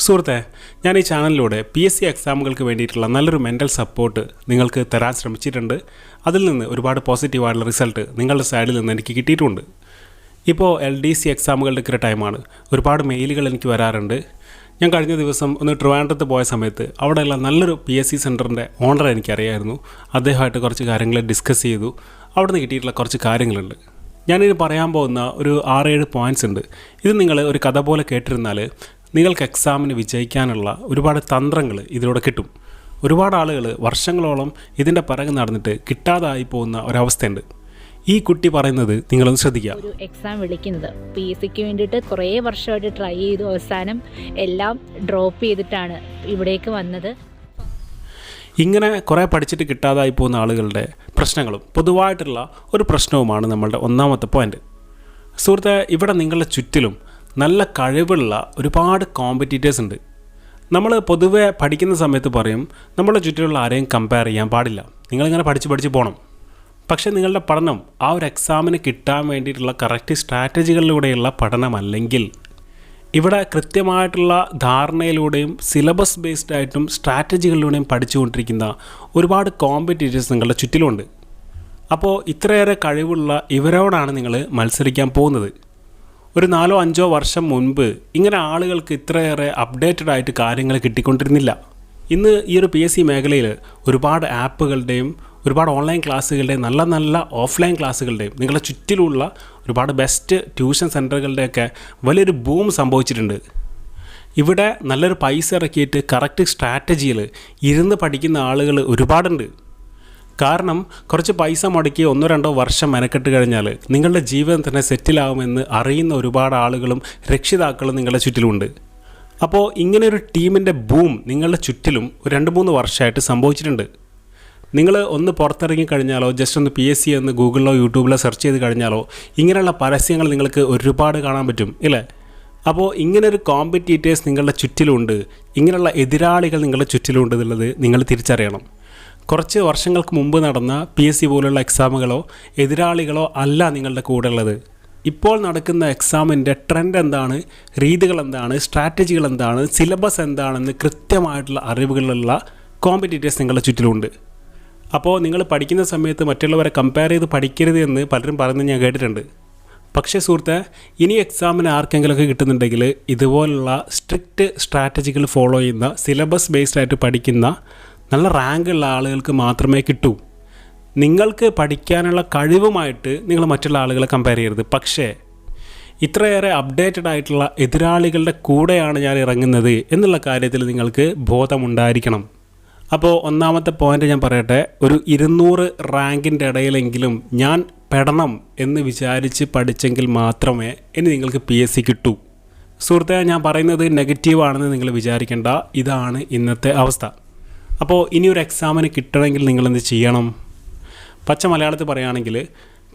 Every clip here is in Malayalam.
സുഹൃത്തെ, ഞാൻ ഈ ചാനലിലൂടെ PSC എക്സാമുകൾക്ക് വേണ്ടിയിട്ടുള്ള നല്ലൊരു മെൻ്റൽ സപ്പോർട്ട് നിങ്ങൾക്ക് തരാൻ ശ്രമിച്ചിട്ടുണ്ട്. അതിൽ നിന്ന് ഒരുപാട് പോസിറ്റീവായിട്ടുള്ള റിസൾട്ട് നിങ്ങളുടെ സൈഡിൽ നിന്ന് എനിക്ക് കിട്ടിയിട്ടുണ്ട്. ഇപ്പോൾ LDC എക്സാമുകളുടെ ടൈമാണ്. ഒരുപാട് മെയിലുകൾ എനിക്ക് വരാറുണ്ട്. ഞാൻ കഴിഞ്ഞ ദിവസം ഒന്ന് ട്രിവാൻഡ്രത്ത് പോയ സമയത്ത് അവിടെയുള്ള നല്ലൊരു PSC സെൻറ്ററിൻ്റെ ഓണർ എനിക്കറിയായിരുന്നു. അദ്ദേഹമായിട്ട് കുറച്ച് കാര്യങ്ങൾ ഡിസ്കസ് ചെയ്തു. അവിടെ നിന്ന് കിട്ടിയിട്ടുള്ള കുറച്ച് കാര്യങ്ങളുണ്ട്. ഞാനിത് പറയാൻ പോകുന്ന ഒരു 6-7 പോയിൻറ്റ്സ് ഉണ്ട്. ഇത് നിങ്ങൾ ഒരു കഥ പോലെ കേട്ടിരുന്നാൽ നിങ്ങൾക്ക് എക്സാമിന് വിജയിക്കാനുള്ള ഒരുപാട് തന്ത്രങ്ങൾ ഇതിലൂടെ കിട്ടും. ഒരുപാട് ആളുകൾ വർഷങ്ങളോളം ഇതിൻ്റെ പിറകെ നടന്നിട്ട് കിട്ടാതായി പോകുന്ന ഒരവസ്ഥയുണ്ട്. ഈ കുട്ടി പറയുന്നത് നിങ്ങളൊന്ന് ശ്രദ്ധിക്കുക. ഒരു എക്സാം വിളിക്കുന്നത് PSCക്ക് വേണ്ടിയിട്ട് കുറേ വർഷമായിട്ട് ട്രൈ ചെയ്തു, അവസാനം എല്ലാം ഡ്രോപ്പ് ചെയ്തിട്ടാണ് ഇവിടേക്ക് വന്നത്. ഇങ്ങനെ കുറേ പഠിച്ചിട്ട് കിട്ടാതായി പോകുന്ന ആളുകളുടെ പ്രശ്നങ്ങളും പൊതുവായിട്ടുള്ള ഒരു പ്രശ്നവുമാണ് നമ്മളുടെ ഒന്നാമത്തെ പോയിൻ്റ്. സുഹൃത്തെ, ഇവിടെ നിങ്ങളുടെ ചുറ്റിലും നല്ല കഴിവുള്ള ഒരുപാട് കോമ്പറ്റീറ്റേഴ്സ് ഉണ്ട്. നമ്മൾ പൊതുവെ പഠിക്കുന്ന സമയത്ത് പറയും നമ്മുടെ ചുറ്റിലുള്ള ആരെയും കമ്പയർ ചെയ്യാൻ പാടില്ല, നിങ്ങളിങ്ങനെ പഠിച്ച് പോകണം. പക്ഷേ നിങ്ങളുടെ പഠനം ആ ഒരു എക്സാമിന് കിട്ടാൻ വേണ്ടിയിട്ടുള്ള കറക്റ്റ് സ്ട്രാറ്റജികളിലൂടെയുള്ള പഠനമല്ലെങ്കിൽ ഇവിടെ കൃത്യമായിട്ടുള്ള ധാരണയിലൂടെയും സിലബസ് ബേസ്ഡ് ആയിട്ടും സ്ട്രാറ്റജികളിലൂടെയും പഠിച്ചുകൊണ്ടിരിക്കുന്ന ഒരുപാട് കോമ്പറ്റീറ്റേഴ്സ് നിങ്ങളുടെ ചുറ്റിലുമുണ്ട്. അപ്പോൾ ഇത്രയേറെ കഴിവുള്ള ഇവരോടാണ് നിങ്ങൾ മത്സരിക്കാൻ പോകുന്നത്. ഒരു 4-5 വർഷം മുൻപ് ഇങ്ങനെ ആളുകൾക്ക് ഇത്രയേറെ അപ്ഡേറ്റഡ് ആയിട്ട് കാര്യങ്ങൾ കിട്ടിക്കൊണ്ടിരുന്നില്ല. ഇന്ന് ഈ ഒരു PSC മേഖലയിൽ ഒരുപാട് ആപ്പുകളുടെയും ഒരുപാട് ഓൺലൈൻ ക്ലാസ്സുകളുടെയും നല്ല ഓഫ്ലൈൻ ക്ലാസ്സുകളുടെയും നിങ്ങളുടെ ചുറ്റിലുള്ള ഒരുപാട് ബെസ്റ്റ് ട്യൂഷൻ സെൻറ്ററുകളുടെയൊക്കെ വലിയൊരു ബൂം സംഭവിച്ചിട്ടുണ്ട്. ഇവിടെ നല്ലൊരു പൈസ ഇറക്കിയിട്ട് കറക്റ്റ് സ്ട്രാറ്റജിയിൽ ഇരുന്ന് പഠിക്കുന്ന ആളുകൾ ഒരുപാടുണ്ട്. കാരണം കുറച്ച് പൈസ മുടക്കി 1-2 വർഷം മെനക്കെട്ട് കഴിഞ്ഞാൽ നിങ്ങളുടെ ജീവിതം തന്നെ സെറ്റിലാവുമെന്ന് അറിയുന്ന ഒരുപാട് ആളുകളും രക്ഷിതാക്കളും നിങ്ങളുടെ ചുറ്റിലുമുണ്ട്. അപ്പോൾ ഇങ്ങനെയൊരു ടീമിൻ്റെ ബൂം നിങ്ങളുടെ ചുറ്റിലും 2-3 വർഷമായിട്ട് സംഭവിച്ചിട്ടുണ്ട്. നിങ്ങൾ ഒന്ന് പുറത്തിറങ്ങി കഴിഞ്ഞാലോ ജസ്റ്റ് ഒന്ന് PSC എന്ന് ഗൂഗിളിലോ യൂട്യൂബിലോ സെർച്ച് ചെയ്ത് കഴിഞ്ഞാലോ ഇങ്ങനെയുള്ള പരസ്യങ്ങൾ നിങ്ങൾക്ക് ഒരുപാട് കാണാൻ പറ്റും, ഇല്ലേ? അപ്പോൾ ഇങ്ങനൊരു കോമ്പറ്റീറ്റേഴ്സ് നിങ്ങളുടെ ചുറ്റിലുണ്ട്, ഇങ്ങനെയുള്ള എതിരാളികൾ നിങ്ങളുടെ ചുറ്റിലുണ്ട് എന്നുള്ളത് നിങ്ങൾ തിരിച്ചറിയണം. കുറച്ച് വർഷങ്ങൾക്ക് മുമ്പ് നടന്ന PSC പോലുള്ള എക്സാമുകളോ എതിരാളികളോ അല്ല നിങ്ങളുടെ കൂടെ ഉള്ളത്. ഇപ്പോൾ നടക്കുന്ന എക്സാമിൻ്റെ ട്രെൻഡ് എന്താണ്, രീതികൾ എന്താണ്, സ്ട്രാറ്റജികൾ എന്താണ്, സിലബസ് എന്താണെന്ന് കൃത്യമായിട്ടുള്ള അറിവുകളുള്ള കോമ്പറ്റീറ്റേഴ്സ് നിങ്ങളുടെ ചുറ്റിലുണ്ട്. അപ്പോൾ നിങ്ങൾ പഠിക്കുന്ന സമയത്ത് മറ്റുള്ളവരെ കമ്പയർ ചെയ്ത് പഠിക്കരുത് എന്ന് പലരും പറയുന്നത് ഞാൻ കേട്ടിട്ടുണ്ട്. പക്ഷേ സുഹൃത്തെ, ഇനി എക്സാമിന് ആർക്കെങ്കിലുമൊക്കെ കിട്ടുന്നുണ്ടെങ്കിൽ ഇതുപോലുള്ള സ്ട്രിക്റ്റ് സ്ട്രാറ്റജികൾ ഫോളോ ചെയ്യുന്ന സിലബസ് ബേസ്ഡ് ആയിട്ട് പഠിക്കുന്ന നല്ല റാങ്കുള്ള ആളുകൾക്ക് മാത്രമേ കിട്ടൂ. നിങ്ങൾക്ക് പഠിക്കാനുള്ള കഴിവുമായിട്ട് നിങ്ങൾ മറ്റുള്ള ആളുകളെ കമ്പയർ ചെയ്യരുത്. പക്ഷേ ഇത്രയേറെ അപ്ഡേറ്റഡ് ആയിട്ടുള്ള എതിരാളികളുടെ കൂടെയാണ് ഞാൻ ഇറങ്ങുന്നത് എന്നുള്ള കാര്യത്തിൽ നിങ്ങൾക്ക് ബോധമുണ്ടായിരിക്കണം. അപ്പോൾ ഒന്നാമത്തെ പോയിൻ്റ് ഞാൻ പറയട്ടെ. ഒരു 200 റാങ്കിൻ്റെ ഇടയിലെങ്കിലും ഞാൻ പെടണം എന്ന് വിചാരിച്ച് പഠിച്ചെങ്കിൽ മാത്രമേ ഇനി നിങ്ങൾക്ക് PSC കിട്ടൂ. സുഹൃത്തെ, ഞാൻ പറയുന്നത് നെഗറ്റീവാണെന്ന് നിങ്ങൾ വിചാരിക്കേണ്ട. ഇതാണ് ഇന്നത്തെ അവസ്ഥ. അപ്പോൾ ഇനിയൊരു എക്സാമിന് കിട്ടണമെങ്കിൽ നിങ്ങളെന്ത് ചെയ്യണം? പച്ച മലയാളത്തിൽ പറയുകയാണെങ്കിൽ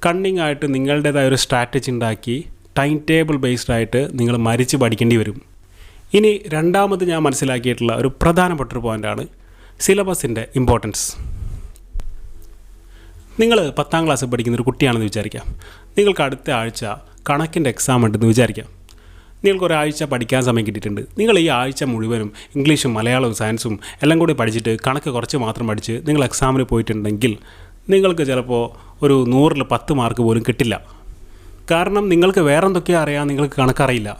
കണ്ണിങ് ആയിട്ട് നിങ്ങളുടേതായ ഒരു സ്ട്രാറ്റജി ഉണ്ടാക്കി ടൈം ടേബിൾ ബേസ്ഡ് ആയിട്ട് നിങ്ങൾ മരിച്ച് പഠിക്കേണ്ടി വരും. ഇനി രണ്ടാമത് ഞാൻ മനസ്സിലാക്കിയിട്ടുള്ള ഒരു പ്രധാനപ്പെട്ടൊരു പോയിൻ്റാണ് സിലബസിൻ്റെ ഇമ്പോർട്ടൻസ്. നിങ്ങൾ 10ാം ക്ലാസ്സിൽ പഠിക്കുന്നൊരു കുട്ടിയാണെന്ന് വിചാരിക്കാം. നിങ്ങൾക്ക് അടുത്ത ആഴ്ച കണക്കിൻ്റെ എക്സാം ഉണ്ടെന്ന് വിചാരിക്കാം. നിങ്ങൾക്ക് ഒരാഴ്ച പഠിക്കാൻ സമയം കിട്ടിയിട്ടുണ്ട്. നിങ്ങൾ ഈ ആഴ്ച മുഴുവനും ഇംഗ്ലീഷും മലയാളവും സയൻസും എല്ലാം കൂടി പഠിച്ചിട്ട് കണക്ക് കുറച്ച് മാത്രം പഠിച്ച് നിങ്ങൾ എക്സാമിന് പോയിട്ടുണ്ടെങ്കിൽ നിങ്ങൾക്ക് ചിലപ്പോൾ ഒരു 100-ൽ 10 മാർക്ക് പോലും കിട്ടില്ല. കാരണം നിങ്ങൾക്ക് വേറെ എന്തൊക്കെയോ അറിയാം, നിങ്ങൾക്ക് കണക്കറിയില്ല.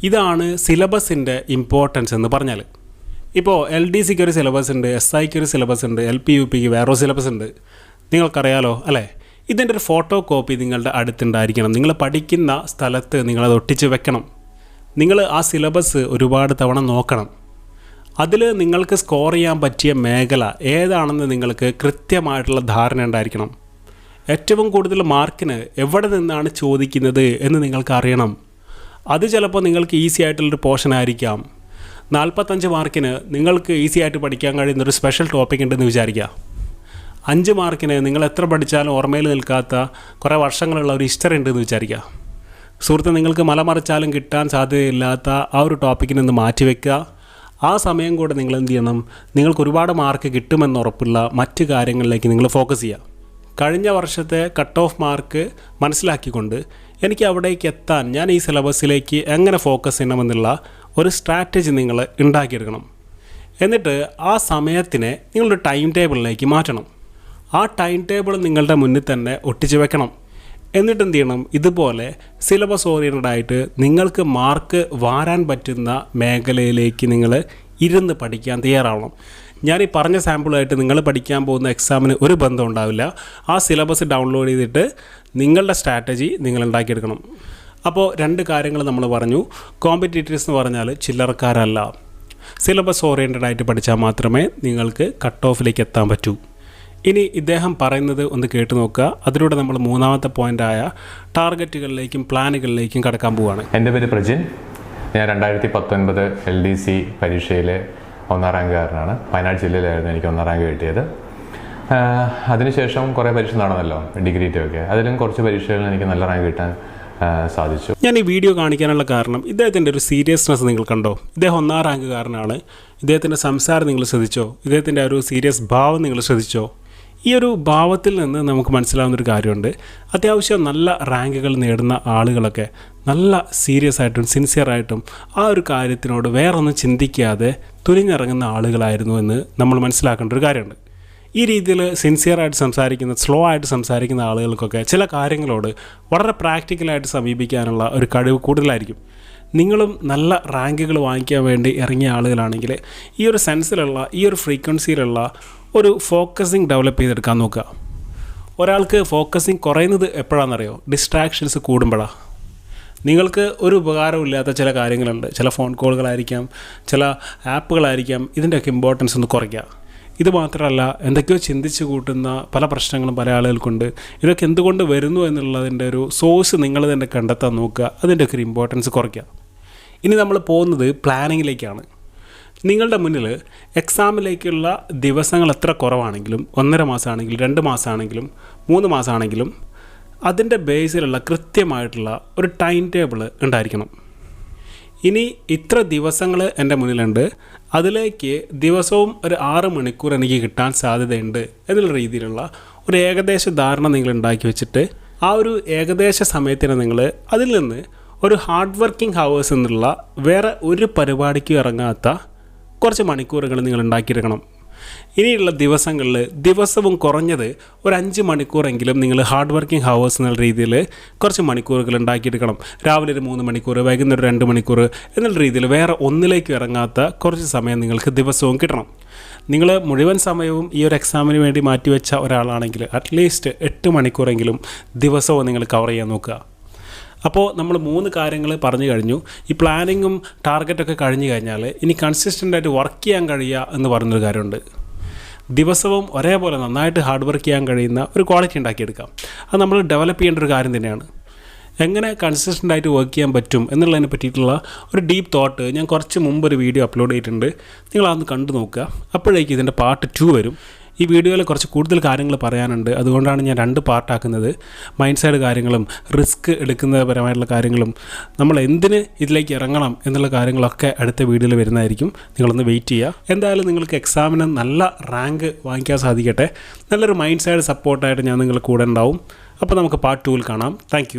ഇതാണ് സിലബസിൻ്റെ ഇമ്പോർട്ടൻസ് എന്ന് പറഞ്ഞാൽ. ഇപ്പോൾ LDCക്ക് ഒരു സിലബസ് ഉണ്ട്, SIക്ക് ഒരു സിലബസ് ഉണ്ട്, LP UPക്ക് വേറൊരു സിലബസ് ഉണ്ട്. നിങ്ങൾക്കറിയാലോ അല്ലേ? ഇതിൻ്റെ ഒരു ഫോട്ടോ കോപ്പി നിങ്ങളുടെ അടുത്തുണ്ടായിരിക്കണം. നിങ്ങൾ പഠിക്കുന്ന സ്ഥലത്ത് നിങ്ങളത് ഒട്ടിച്ച് വെക്കണം. നിങ്ങൾ ആ സിലബസ് ഒരുപാട് തവണ നോക്കണം. അതിൽ നിങ്ങൾക്ക് സ്കോർ ചെയ്യാൻ പറ്റിയ മേഖല ഏതാണെന്ന് നിങ്ങൾക്ക് കൃത്യമായിട്ടുള്ള ധാരണ ഉണ്ടായിരിക്കണം. ഏറ്റവും കൂടുതൽ മാർക്കിന് എവിടെ നിന്നാണ് ചോദിക്കുന്നത് എന്ന് നിങ്ങൾക്ക് അറിയണം. അത് ചിലപ്പോൾ നിങ്ങൾക്ക് ഈസി ആയിട്ടുള്ളൊരു പോർഷൻ ആയിരിക്കാം. 45 മാർക്കിന് നിങ്ങൾക്ക് ഈസി ആയിട്ട് പഠിക്കാൻ കഴിയുന്നൊരു സ്പെഷ്യൽ ടോപ്പിക് ഉണ്ടെന്ന് വിചാരിക്കുക. 5 മാർക്കിന് നിങ്ങൾ എത്ര പഠിച്ചാലും ഓർമ്മയിൽ നിൽക്കാത്ത കുറേ വർഷങ്ങളുള്ള ഒരു ഹിസ്റ്ററി ഉണ്ടെന്ന് വിചാരിക്കുക. സുഹൃത്ത്, നിങ്ങൾക്ക് മലമറിച്ചാലും കിട്ടാൻ സാധ്യതയില്ലാത്ത ആ ഒരു ടോപ്പിക്കിൽ നിന്ന് മാറ്റിവെക്കുക. ആ സമയം കൂടെ നിങ്ങൾ എന്ത് ചെയ്യണം? നിങ്ങൾക്ക് ഒരുപാട് മാർക്ക് കിട്ടുമെന്ന് ഉറപ്പുള്ള മറ്റ് കാര്യങ്ങളിലേക്ക് നിങ്ങൾ ഫോക്കസ് ചെയ്യുക. കഴിഞ്ഞ വർഷത്തെ കട്ട് ഓഫ് മാർക്ക് മനസ്സിലാക്കിക്കൊണ്ട് എനിക്ക് അവിടേക്ക് എത്താൻ ഞാൻ ഈ സിലബസിലേക്ക് എങ്ങനെ ഫോക്കസ് ചെയ്യണമെന്നുള്ള ഒരു സ്ട്രാറ്റജി നിങ്ങൾ ഉണ്ടാക്കിയെടുക്കണം. എന്നിട്ട് ആ സമയത്തിനെ നിങ്ങളുടെ ടൈം ടേബിളിലേക്ക് മാറ്റണം. ആ ടൈം ടേബിൾ നിങ്ങളുടെ മുന്നിൽ തന്നെ ഒട്ടിച്ച് വെക്കണം. എന്നിട്ട് എന്ത് ചെയ്യണം, ഇതുപോലെ സിലബസ് ഓറിയൻറ്റഡ് ആയിട്ട് നിങ്ങൾക്ക് മാർക്ക് വാരാൻ പറ്റുന്ന മേഖലയിലേക്ക് നിങ്ങൾ ഇരുന്ന് പഠിക്കാൻ തയ്യാറാവണം. ഞാൻ ഈ പറഞ്ഞ സാമ്പിളായിട്ട് നിങ്ങൾ പഠിക്കാൻ പോകുന്ന എക്സാമിന് ഒരു ബന്ധം ഉണ്ടാവില്ല. ആ സിലബസ് ഡൗൺലോഡ് ചെയ്തിട്ട് നിങ്ങളുടെ സ്ട്രാറ്റജി നിങ്ങൾ ഉണ്ടാക്കിയെടുക്കണം. അപ്പോൾ 2 കാര്യങ്ങൾ നമ്മൾ പറഞ്ഞു. കോമ്പറ്റീറ്റേഴ്സ് എന്ന് പറഞ്ഞാൽ ചില്ലറക്കാരല്ല. സിലബസ് ഓറിയൻറ്റഡ് ആയിട്ട് പഠിച്ചാൽ മാത്രമേ നിങ്ങൾക്ക് കട്ട് ഓഫിലേക്ക് എത്താൻ പറ്റൂ. ഇനി ഇദ്ദേഹം പറയുന്നത് ഒന്ന് കേട്ട് നോക്കുക. അതിലൂടെ നമ്മൾ 3ാമത്തെ പോയിൻ്റായ ടാർഗറ്റുകളിലേക്കും പ്ലാനുകളിലേക്കും കടക്കാൻ പോവുകയാണ്. എൻ്റെ പേര് പ്രജിൻ. ഞാൻ 2019 LDC പരീക്ഷയിലെ 1ാം റാങ്കുകാരനാണ്. വയനാട് ജില്ലയിലായിരുന്നു എനിക്ക് 1ാം റാങ്ക് കിട്ടിയത്. അതിനുശേഷം കുറേ പരീക്ഷ നടന്നല്ലോ, ഡിഗ്രി ഒക്കെ. അതിലും കുറച്ച് പരീക്ഷകളിൽ എനിക്ക് നല്ല റാങ്ക് കിട്ടാൻ സാധിച്ചു. ഞാൻ ഈ വീഡിയോ കാണിക്കാനുള്ള കാരണം ഇദ്ദേഹത്തിൻ്റെ ഒരു സീരിയസ്നെസ് നിങ്ങൾ കണ്ടോ? ഇദ്ദേഹം 1ാം റാങ്കുകാരനാണ്. ഇദ്ദേഹത്തിൻ്റെ സംസാരം നിങ്ങൾ ശ്രദ്ധിച്ചോ? ഇദ്ദേഹത്തിൻ്റെ ഒരു സീരിയസ് ഭാവം നിങ്ങൾ ശ്രദ്ധിച്ചോ? ഈ ഒരു ഭാവത്തിൽ നിന്ന് നമുക്ക് മനസ്സിലാവുന്നൊരു കാര്യമുണ്ട്. അത്യാവശ്യം നല്ല റാങ്കുകൾ നേടുന്ന ആളുകളൊക്കെ നല്ല സീരിയസ് ആയിട്ടും സിൻസിയറായിട്ടും ആ ഒരു കാര്യത്തിനോട് വേറൊന്നും ചിന്തിക്കാതെ തുനിഞ്ഞിറങ്ങുന്ന ആളുകളായിരുന്നു എന്ന് നമ്മൾ മനസ്സിലാക്കേണ്ട ഒരു കാര്യമുണ്ട്. ഈ രീതിയിൽ സിൻസിയറായിട്ട് സംസാരിക്കുന്ന, സ്ലോ ആയിട്ട് സംസാരിക്കുന്ന ആളുകൾക്കൊക്കെ ചില കാര്യങ്ങളോട് വളരെ പ്രാക്ടിക്കലായിട്ട് സമീപിക്കാനുള്ള ഒരു കഴിവ് കൂടുതലായിരിക്കും. നിങ്ങളും നല്ല റാങ്കുകൾ വാങ്ങിക്കാൻ വേണ്ടി ഇറങ്ങിയ ആളുകളാണെങ്കിൽ ഈ ഒരു സെൻസിലുള്ള, ഈ ഒരു ഫ്രീക്വൻസിയിലുള്ള ഒരു ഫോക്കസിങ് ഡെവലപ്പ് ചെയ്തെടുക്കാൻ നോക്കുക. ഒരാൾക്ക് ഫോക്കസിങ് കുറയുന്നത് എപ്പോഴാണെന്നറിയോ? ഡിസ്ട്രാക്ഷൻസ് കൂടുമ്പോഴാണ്. നിങ്ങൾക്ക് ഒരു ഉപകാരമില്ലാത്ത ചില കാര്യങ്ങളുണ്ട്. ചില ഫോൺ കോളുകളായിരിക്കാം, ചില ആപ്പുകളായിരിക്കാം. ഇതിൻ്റെയൊക്കെ ഇമ്പോർട്ടൻസ് ഒന്ന് കുറയ്ക്കുക. ഇത് മാത്രമല്ല, എന്തൊക്കെയോ ചിന്തിച്ച് കൂട്ടുന്ന പല പ്രശ്നങ്ങളും പല ആളുകൾക്കുണ്ട്. ഇതൊക്കെ എന്തുകൊണ്ട് വരുന്നു എന്നുള്ളതിൻ്റെ ഒരു സോഴ്സ് നിങ്ങൾ തന്നെ കണ്ടെത്താൻ നോക്കുക. അതിൻ്റെയൊക്കെ ഒരു ഇമ്പോർട്ടൻസ് കുറയ്ക്കുക. ഇനി നമ്മൾ പോകുന്നത് പ്ലാനിങ്ങിലേക്കാണ്. നിങ്ങളുടെ മുന്നിൽ എക്സാമിലേക്കുള്ള ദിവസങ്ങൾ എത്ര കുറവാണെങ്കിലും, 1.5 മാസമാണെങ്കിലും 2 മാസമാണെങ്കിലും 3 മാസമാണെങ്കിലും അതിൻ്റെ ബേസിലുള്ള കൃത്യമായിട്ടുള്ള ഒരു ടൈം ടേബിൾ ഉണ്ടായിരിക്കണം. ഇനി ഇത്ര ദിവസങ്ങൾ എൻ്റെ മുന്നിലുണ്ട്, അതിലേക്ക് ദിവസവും ഒരു 6 മണിക്കൂർ എനിക്ക് കിട്ടാൻ സാധ്യതയുണ്ട് എന്നുള്ള രീതിയിലുള്ള ഒരു ഏകദേശ ധാരണ നിങ്ങൾ ഉണ്ടാക്കി വെച്ചിട്ട് ആ ഒരു ഏകദേശ സമയത്തിന് നിങ്ങൾ അതിൽ നിന്ന് ഒരു ഹാർഡ് വർക്കിംഗ് ഹവേഴ്സ് എന്നുള്ള വേറെ ഒരു പരിപാടിക്കും ഇറങ്ങാത്ത കുറച്ച് മണിക്കൂറുകൾ നിങ്ങൾ ഉണ്ടാക്കിയെടുക്കണം. ഇനിയുള്ള ദിവസങ്ങളിൽ ദിവസവും കുറഞ്ഞത് ഒരു 5 മണിക്കൂറെങ്കിലും നിങ്ങൾ ഹാർഡ് വർക്കിംഗ് ഹവേഴ്സ് എന്നുള്ള രീതിയിൽ കുറച്ച് മണിക്കൂറുകൾ ഉണ്ടാക്കിയെടുക്കണം. രാവിലെ ഒരു 3 മണിക്കൂർ, വൈകുന്നേരം 2 മണിക്കൂർ എന്നുള്ള രീതിയിൽ വേറെ ഒന്നിലേക്കും ഇറങ്ങാത്ത കുറച്ച് സമയം നിങ്ങൾക്ക് ദിവസവും കിട്ടണം. നിങ്ങൾ മുഴുവൻ സമയവും ഈ ഒരു എക്സാമിന് വേണ്ടി മാറ്റിവെച്ച ഒരാളാണെങ്കിൽ അറ്റ്ലീസ്റ്റ് 8 മണിക്കൂറെങ്കിലും ദിവസവും നിങ്ങൾ കവർ ചെയ്യാൻ നോക്കുക. അപ്പോൾ നമ്മൾ 3 കാര്യങ്ങൾ പറഞ്ഞു കഴിഞ്ഞു. ഈ പ്ലാനിങ്ങും ടാർഗറ്റൊക്കെ കഴിഞ്ഞു കഴിഞ്ഞാൽ ഇനി കൺസിസ്റ്റൻ്റായിട്ട് വർക്ക് ചെയ്യാൻ കഴിയുക എന്ന് പറയുന്നൊരു കാര്യമുണ്ട്. ദിവസവും ഒരേപോലെ നന്നായിട്ട് ഹാർഡ് വർക്ക് ചെയ്യാൻ കഴിയുന്ന ഒരു ക്വാളിറ്റി ഉണ്ടാക്കിയെടുക്കാം. അത് നമ്മൾ ഡെവലപ്പ് ചെയ്യേണ്ട ഒരു കാര്യം തന്നെയാണ്. എങ്ങനെ കൺസിസ്റ്റൻ്റായിട്ട് വർക്ക് ചെയ്യാൻ പറ്റും എന്നുള്ളതിനെ പറ്റിയിട്ടുള്ള ഒരു ഡീപ്പ് തോട്ട് ഞാൻ കുറച്ച് മുമ്പ് ഒരു വീഡിയോ അപ്ലോഡ് ചെയ്തിട്ടുണ്ട്. നിങ്ങളതൊന്ന് കണ്ടു നോക്കുക. അപ്പോഴേക്കും ഇതിൻ്റെ പാർട്ട് 2 വരും. ഈ വീഡിയോയിൽ കുറച്ച് കൂടുതൽ കാര്യങ്ങൾ പറയാനുണ്ട്. അതുകൊണ്ടാണ് ഞാൻ 2 പാർട്ടാക്കുന്നത്. മൈൻഡ് സൈഡ് കാര്യങ്ങളും റിസ്ക് എടുക്കുന്നപരമായിട്ടുള്ള കാര്യങ്ങളും നമ്മൾ എന്തിന് ഇതിലേക്ക് ഇറങ്ങണം എന്നുള്ള കാര്യങ്ങളൊക്കെ അടുത്ത വീഡിയോയിൽ വരുന്നതായിരിക്കും. നിങ്ങളൊന്ന് വെയിറ്റ് ചെയ്യുക. എന്തായാലും നിങ്ങൾക്ക് എക്സാമിന് നല്ല റാങ്ക് വാങ്ങിക്കാൻ സാധിക്കട്ടെ. നല്ലൊരു മൈൻഡ് സൈഡ് സപ്പോർട്ടായിട്ട് ഞാൻ നിങ്ങളുടെ കൂടെ ഉണ്ടാവും. അപ്പോൾ നമുക്ക് പാർട്ട് 2 കാണാം. താങ്ക്